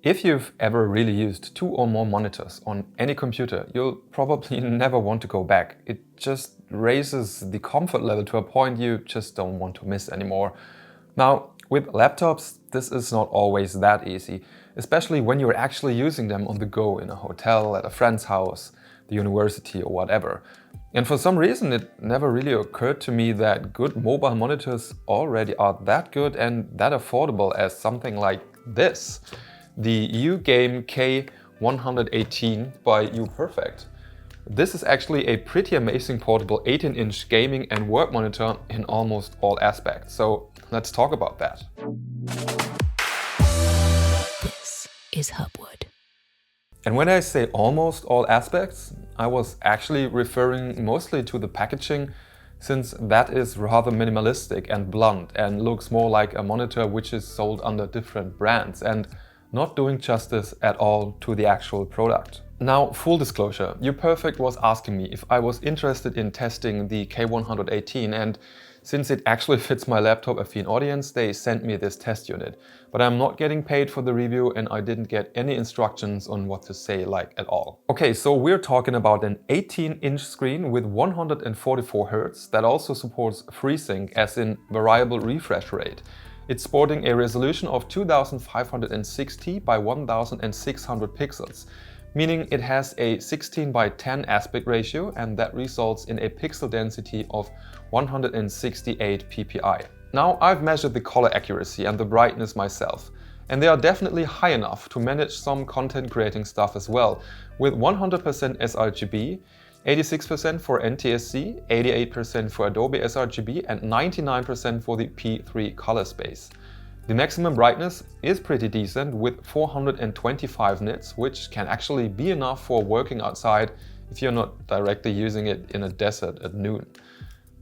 If you've ever really used 2 or more monitors on any computer, you'll probably never want to go back. It just raises the comfort level to a point you just don't want to miss anymore. Now, with laptops, this is not always that easy, especially when you're actually using them on the go in a hotel, at a friend's house, the university or whatever. And for some reason it never really occurred to me that good mobile monitors already are that good and that affordable as something like this. The UGame K118 by UPERFECT. This is actually a pretty amazing portable 18-inch gaming and work monitor in almost all aspects. So let's talk about that. This is Hubwood. And when I say almost all aspects, I was actually referring mostly to the packaging, since that is rather minimalistic and blunt and looks more like a monitor which is sold under different brands and not doing justice at all to the actual product. Now, full disclosure, UPERFECT was asking me if I was interested in testing the K118, and since it actually fits my laptop-affine audience, they sent me this test unit. But I'm not getting paid for the review and I didn't get any instructions on what to say like at all. Okay, so we're talking about an 18-inch screen with 144 Hz that also supports FreeSync, as in variable refresh rate. It's sporting a resolution of 2560 by 1600 pixels, meaning it has a 16:10 aspect ratio, and that results in a pixel density of 168 ppi. Now, I've measured the color accuracy and the brightness myself, and they are definitely high enough to manage some content creating stuff as well, with 100% sRGB, 86% for NTSC, 88% for Adobe sRGB and 99% for the P3 color space. The maximum brightness is pretty decent with 425 nits, which can actually be enough for working outside if you're not directly using it in a desert at noon.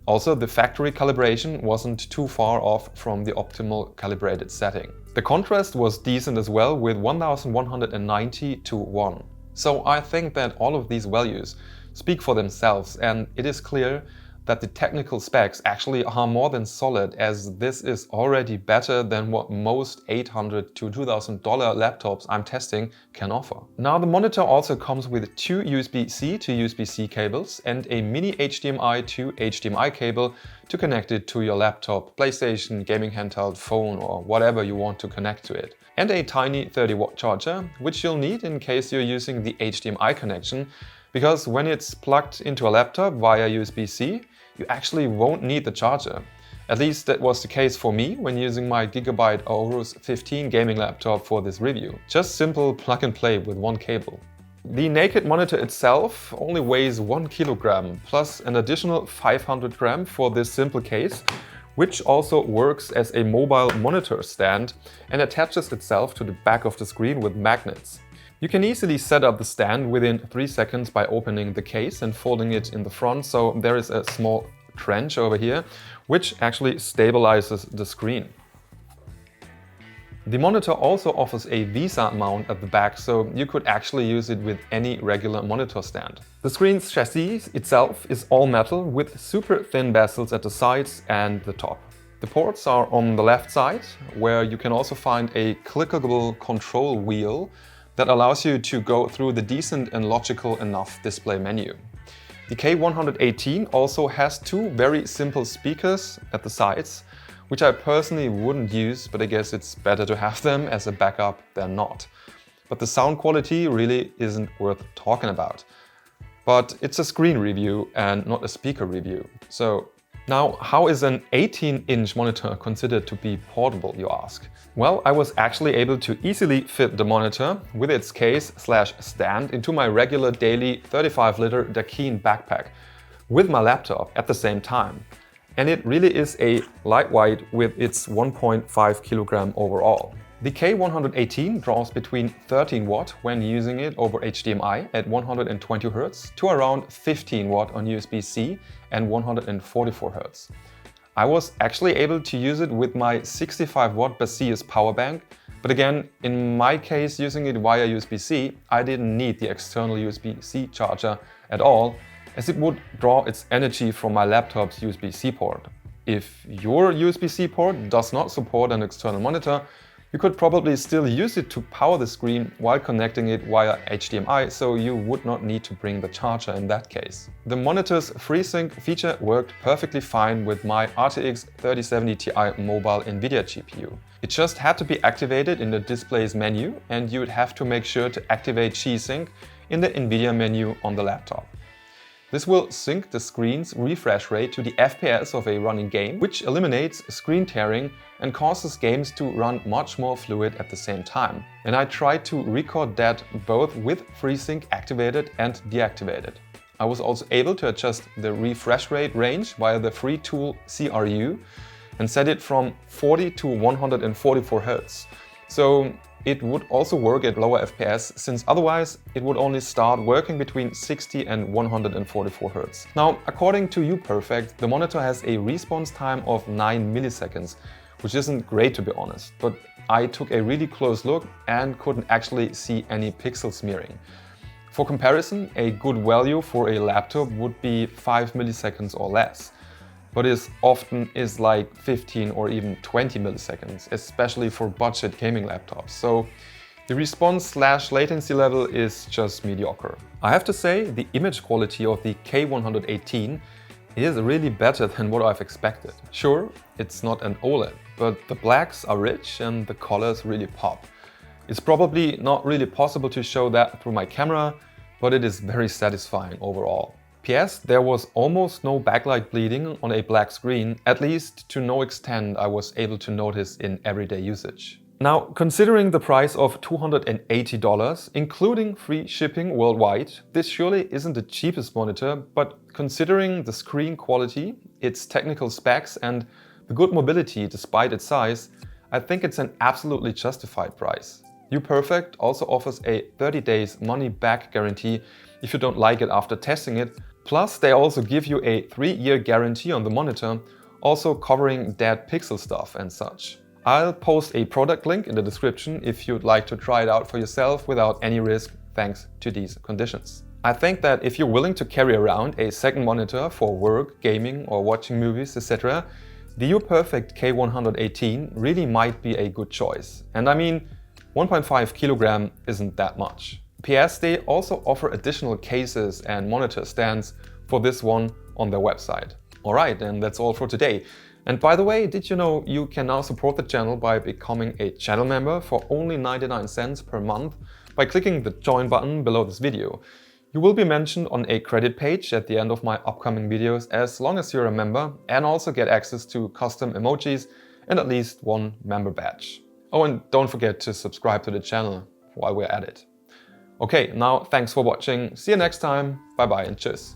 Also, the factory calibration wasn't too far off from the optimal calibrated setting. The contrast was decent as well with 1190 to 1. So I think that all of these values speak for themselves, and it is clear that the technical specs actually are more than solid, as this is already better than what most $800 to $2,000 laptops I'm testing can offer. Now, the monitor also comes with 2 USB-C to USB-C cables and a mini HDMI to HDMI cable to connect it to your laptop, PlayStation, gaming handheld, phone or whatever you want to connect to it. And a tiny 30-watt charger, which you'll need in case you're using the HDMI connection, because when it's plugged into a laptop via USB-C, you actually won't need the charger. At least that was the case for me when using my Gigabyte Aorus 15 gaming laptop for this review. Just simple plug and play with one cable. The naked monitor itself only weighs 1 kilogram, plus an additional 500 gram for this simple case, which also works as a mobile monitor stand and attaches itself to the back of the screen with magnets. You can easily set up the stand within 3 seconds by opening the case and folding it in the front, so there is a small trench over here, which actually stabilizes the screen. The monitor also offers a VESA mount at the back, so you could actually use it with any regular monitor stand. The screen's chassis itself is all metal with super thin bezels at the sides and the top. The ports are on the left side, where you can also find a clickable control wheel that allows you to go through the decent and logical enough display menu. The K118 also has 2 very simple speakers at the sides, which I personally wouldn't use, but I guess it's better to have them as a backup than not. But the sound quality really isn't worth talking about. But it's a screen review and not a speaker review. So now, how is an 18-inch monitor considered to be portable, you ask? Well, I was actually able to easily fit the monitor with its case/stand into my regular daily 35-liter Dakin backpack with my laptop at the same time. And it really is a lightweight with its 1.5 kilogram overall. The K118 draws between 13 watt when using it over HDMI at 120 Hz to around 15 watt on USB-C and 144 Hz. I was actually able to use it with my 65 watt Baseus power bank, but again, in my case using it via USB-C, I didn't need the external USB-C charger at all, as it would draw its energy from my laptop's USB-C port. If your USB-C port does not support an external monitor, You could probably still use it to power the screen while connecting it via HDMI, so you would not need to bring the charger in that case. The monitor's FreeSync feature worked perfectly fine with my RTX 3070 Ti mobile NVIDIA GPU. It just had to be activated in the display's menu, and you would have to make sure to activate G-Sync in the NVIDIA menu on the laptop. This will sync the screen's refresh rate to the FPS of a running game, which eliminates screen tearing and causes games to run much more fluid at the same time. And I tried to record that both with FreeSync activated and deactivated. I was also able to adjust the refresh rate range via the free tool CRU and set it from 40 to 144 Hz. So it would also work at lower FPS, since otherwise it would only start working between 60 and 144 Hz. Now, according to UPERFECT, the monitor has a response time of 9 milliseconds, which isn't great to be honest, but I took a really close look and couldn't actually see any pixel smearing. For comparison, a good value for a laptop would be 5 milliseconds or less, but it often is like 15 or even 20 milliseconds, especially for budget gaming laptops. So the response/latency level is just mediocre. I have to say, the image quality of the K118 is really better than what I've expected. Sure, it's not an OLED, but the blacks are rich and the colors really pop. It's probably not really possible to show that through my camera, but it is very satisfying overall. PS, there was almost no backlight bleeding on a black screen, at least to no extent I was able to notice in everyday usage. Now, considering the price of $280, including free shipping worldwide, this surely isn't the cheapest monitor, but considering the screen quality, its technical specs and the good mobility despite its size, I think it's an absolutely justified price. UPERFECT also offers a 30 days money-back guarantee if you don't like it after testing it. Plus, they also give you a 3-year guarantee on the monitor, also covering dead pixel stuff and such. I'll post a product link in the description if you'd like to try it out for yourself without any risk thanks to these conditions. I think that if you're willing to carry around a second monitor for work, gaming or watching movies, etc., the UPERFECT K118 really might be a good choice. And I mean, 1.5 kilogram isn't that much. PS, they also offer additional cases and monitor stands for this one on their website. Alright, and that's all for today. And by the way, did you know you can now support the channel by becoming a channel member for only 99 cents per month by clicking the join button below this video. You will be mentioned on a credit page at the end of my upcoming videos as long as you're a member, and also get access to custom emojis and at least one member badge. Oh, and don't forget to subscribe to the channel while we're at it. Okay, now thanks for watching, see you next time, bye bye and tschüss.